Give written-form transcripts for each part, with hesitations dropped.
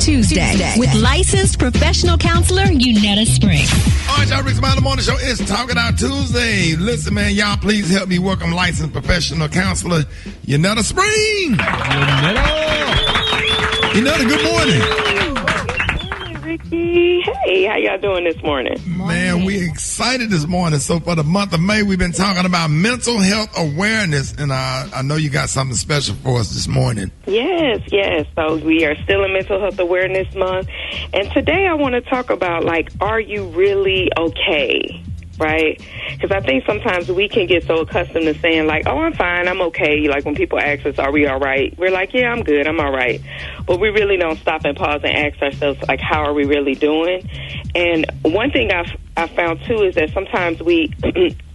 Tuesday with licensed professional counselor Yunetta Spring. All right, y'all, Rickey Smiley Morning Show is Talking Out Tuesday. Listen, man, y'all, please help me welcome licensed professional counselor Yunetta Spring. Yunetta, good morning. Ricky. Hey, how y'all doing this morning? Man, we're excited this morning. So for the month of May, we've been talking about mental health awareness, and I know you got something special for us this morning. Yes. So we are still in Mental Health Awareness Month, and today I want to talk about, like, are you really okay? Right? Because I think sometimes we can get so accustomed to saying, like, oh, I'm fine, I'm okay. Like, when people ask us, are we all right? We're like, yeah, I'm good, I'm all right. But we really don't stop and pause and ask ourselves, like, how are we really doing? And one thing I found, too, is that sometimes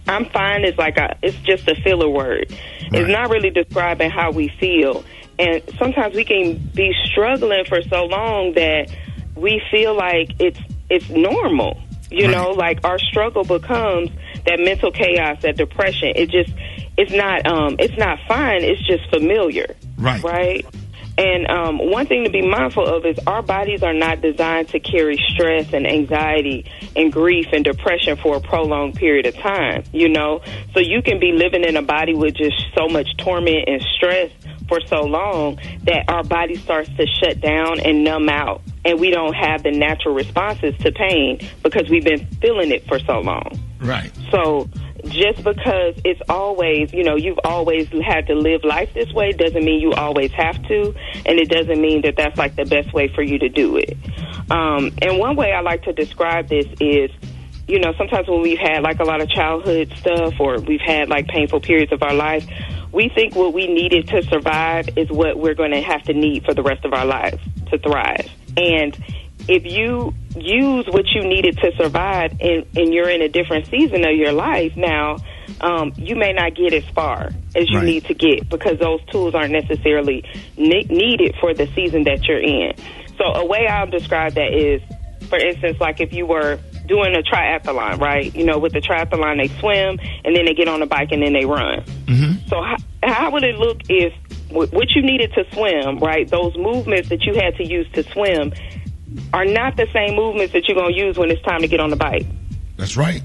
I'm fine is like it's just a filler word. Right. It's not really describing how we feel. And sometimes we can be struggling for so long that we feel like it's normal. You know, like our struggle becomes that mental chaos, that depression. It's not fine. It's just familiar. Right. And one thing to be mindful of is our bodies are not designed to carry stress and anxiety and grief and depression for a prolonged period of time, you know. So you can be living in a body with just so much torment and stress for so long that our body starts to shut down and numb out. And we don't have the natural responses to pain because we've been feeling it for so long. Right. So just because it's always, you know, you've always had to live life this way doesn't mean you always have to. And it doesn't mean that that's like the best way for you to do it. And one way I like to describe this is, you know, sometimes when we've had like a lot of childhood stuff or we've had like painful periods of our life, we think what we needed to survive is what we're going to have to need for the rest of our lives to thrive. And if you use what you needed to survive and you're in a different season of your life now, you may not get as far as you need to get because those tools aren't necessarily needed for the season that you're in. So a way I'll describe that is, for instance, like if you were doing a triathlon, right? You know, with the triathlon, they swim, and then they get on a bike, and then they run. Mm-hmm. So how would it look if what you needed to swim, right, those movements that you had to use to swim are not the same movements that you're going to use when it's time to get on the bike? That's right.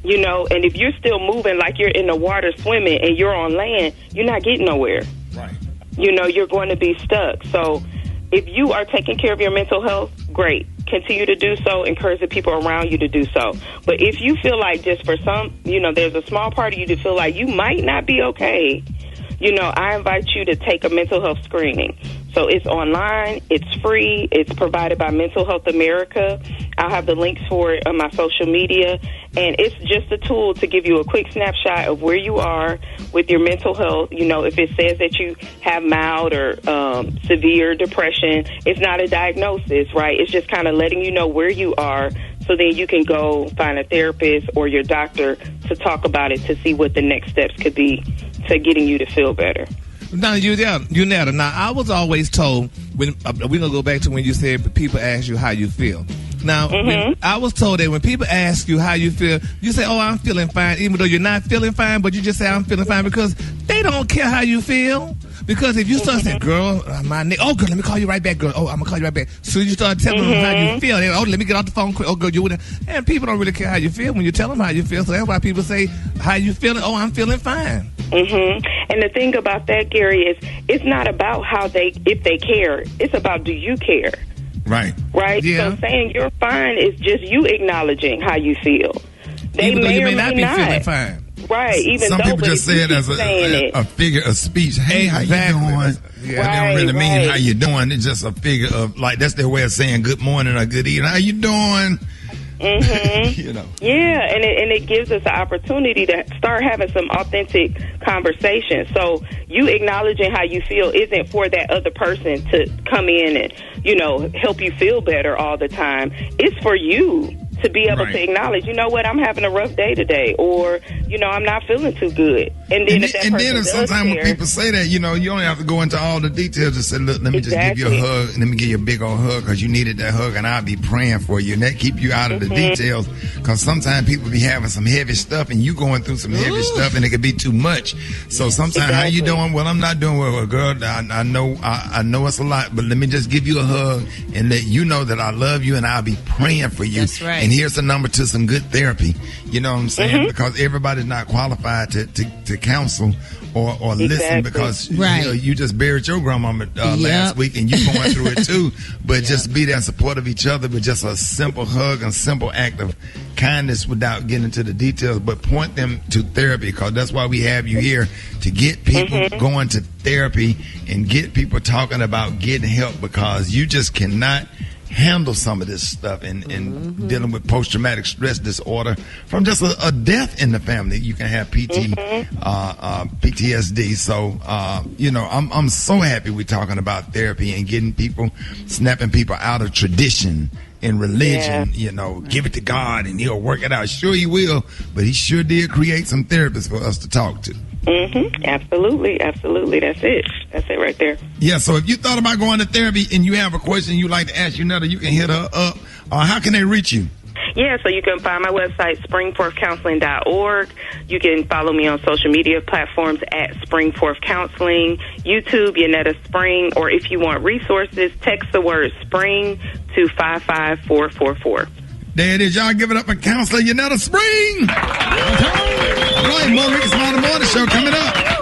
You know, and if you're still moving like you're in the water swimming and you're on land, you're not getting nowhere. Right. You know, you're going to be stuck. So if you are taking care of your mental health, great. Continue to do so. Encourage the people around you to do so. But if you feel like just for some, you know, there's a small part of you to feel like you might not be okay, you know, I invite you to take a mental health screening. So it's online, it's free, it's provided by Mental Health America. I'll have the links for it on my social media. And it's just a tool to give you a quick snapshot of where you are with your mental health. You know, if it says that you have mild or severe depression, it's not a diagnosis, right? It's just kind of letting you know where you are so then you can go find a therapist or your doctor to talk about it to see what the next steps could be to getting you to feel better. Now, Yunetta, now, I was always told, when we're going to go back to when you said people ask you how you feel. Now, when I was told that when people ask you how you feel, you say, oh, I'm feeling fine, even though you're not feeling fine, but you just say, I'm feeling fine, because they don't care how you feel. Because if you start saying, girl, oh, girl, let me call you right back, girl. Oh, I'm going to call you right back. So you start telling them how you feel. They, oh, let me get off the phone quick. Oh, girl, you wouldn't. And people don't really care how you feel when you tell them how you feel. So that's why people say, how you feeling? Oh, I'm feeling fine. And the thing about that, Gary, is it's not about if they care. It's about, do you care? Right. Right? Yeah. So saying you're fine is just you acknowledging how you feel. They even though may you may or not may be feeling fine. Right. Even some though, people just say it as a figure of speech. Hey, how you doing? Yeah. They don't really mean how you doing. It's just a figure of, like, that's their way of saying good morning or good evening. How you doing? You know. Yeah, and it gives us an opportunity to start having some authentic conversation. So you acknowledging how you feel isn't for that other person to come in and, you know, help you feel better all the time. It's for you to be able to acknowledge, you know what, I'm having a rough day today, or, you know, I'm not feeling too good. And then sometimes when people say that, you know, you don't have to go into all the details. Just say, look, let me just give you a hug, and let me give you a big old hug because you needed that hug, and I'll be praying for you. And that keep you out of the details, because sometimes people be having some heavy stuff, and you going through some heavy stuff, and it could be too much. So sometimes, how you doing? Well, I'm not doing well, girl. I know it's a lot, but let me just give you a hug and let you know that I love you, and I'll be praying for you. That's right. And here's the number to some good therapy. You know what I'm saying? Because everybody's not qualified to counsel or listen, because you know, you just buried your grandmama last week, and you're going through it too. But just be there and support of each other with just a simple hug and simple act of kindness without getting into the details, but point them to therapy, because that's why we have you here, to get people going to therapy and get people talking about getting help, because you just cannot handle some of this stuff and dealing with post-traumatic stress disorder from just a death in the family. You can have PTSD. So, you know, I'm so happy we're talking about therapy and getting people, snapping people out of tradition and religion. You know, give it to God and he'll work it out. Sure he will, but he sure did create some therapists for us to talk to. Absolutely. That's it right there. Yeah, so if you thought about going to therapy and you have a question you'd like to ask Yunetta, you can hit her up. How can they reach you? Yeah, so you can find my website, springforthcounseling.org. You can follow me on social media platforms at Springforth Counseling, YouTube, Yunetta Spring, or if you want resources, text the word SPRING to 55444. There it is. Y'all give it up for Counselor Yunetta Spring. All right, more Rickey Smiley Morning Show coming up.